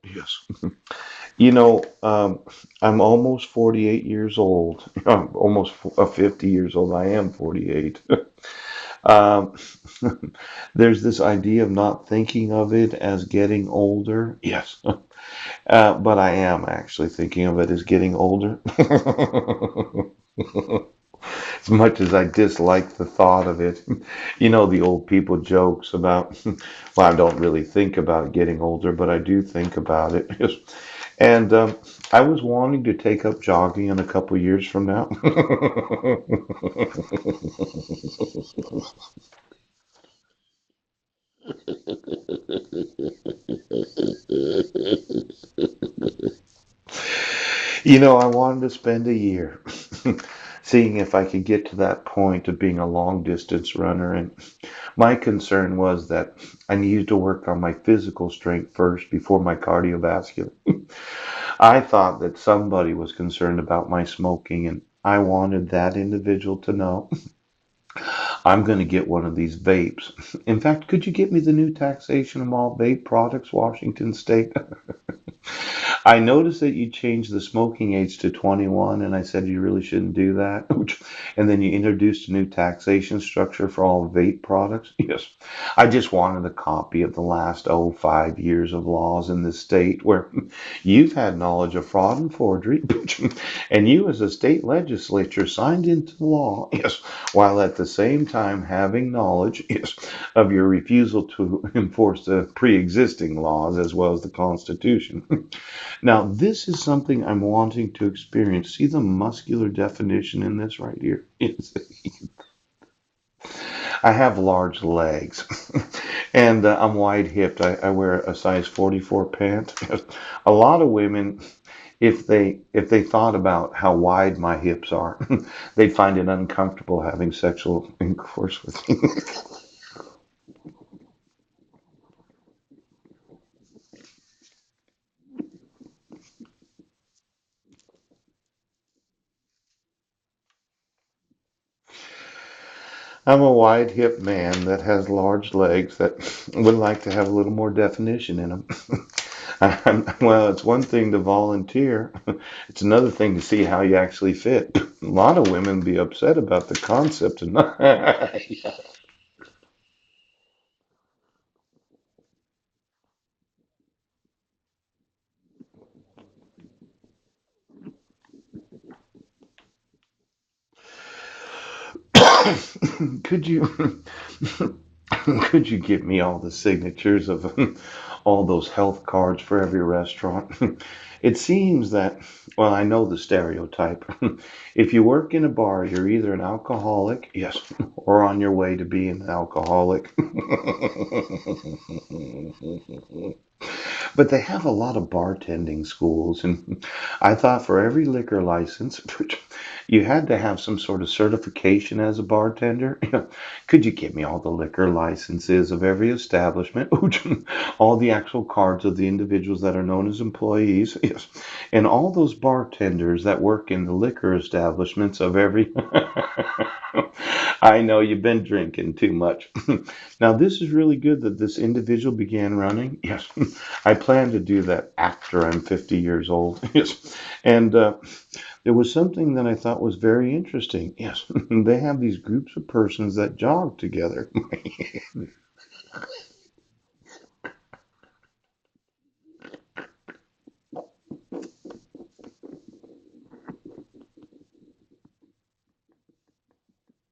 Yes. You know, I'm almost 48 years old. I'm almost 50 years old. I am 48. Um, there's this idea of not thinking of it as getting older. Yes. But I am actually thinking of it as getting older. As much as I dislike the thought of it. You know, the old people jokes about, well, I don't really think about getting older, but I do think about it. Yes. And I was wanting to take up jogging in a couple years from now. You know, I wanted to spend a year seeing if I could get to that point of being a long distance runner. And my concern was that I needed to work on my physical strength first before my cardiovascular. I thought that somebody was concerned about my smoking, and I wanted that individual to know I'm going to get one of these vapes. In fact, could you get me the new taxation of all vape products, Washington State? I noticed that you changed the smoking age to 21, and I said you really shouldn't do that. And then you introduced a new taxation structure for all vape products. Yes. I just wanted a copy of the last, 5 years of laws in this state where you've had knowledge of fraud and forgery, and you as a state legislature signed into law, yes, while at the same time having knowledge, yes, of your refusal to enforce the pre-existing laws as well as the Constitution. Now, this is something I'm wanting to experience. See the muscular definition in this right here? I have large legs and I'm wide hipped. I wear a size 44 pant. A lot of women, if they thought about how wide my hips are, they'd find it uncomfortable having sexual intercourse with me. I'm a wide hip man that has large legs that would like to have a little more definition in them. Well, it's one thing to volunteer. It's another thing to see how you actually fit. A lot of women be upset about the concept of not. Could you could you give me all the signatures of all those health cards for every restaurant? It seems that, well, I know the stereotype. If you work in a bar, you're either an alcoholic, yes, or on your way to being an alcoholic. But they have a lot of bartending schools, and I thought for every liquor license, you had to have some sort of certification as a bartender. Could you give me all the liquor licenses of every establishment? All the actual cards of the individuals that are known as employees? Yes. And all those bartenders that work in the liquor establishments of every. I know you've been drinking too much. Now, this is really good that this individual began running. Yes. I plan to do that after I'm 50 years old. Yes. And there was something that I thought was very interesting. Yes. They have these groups of persons that jog together.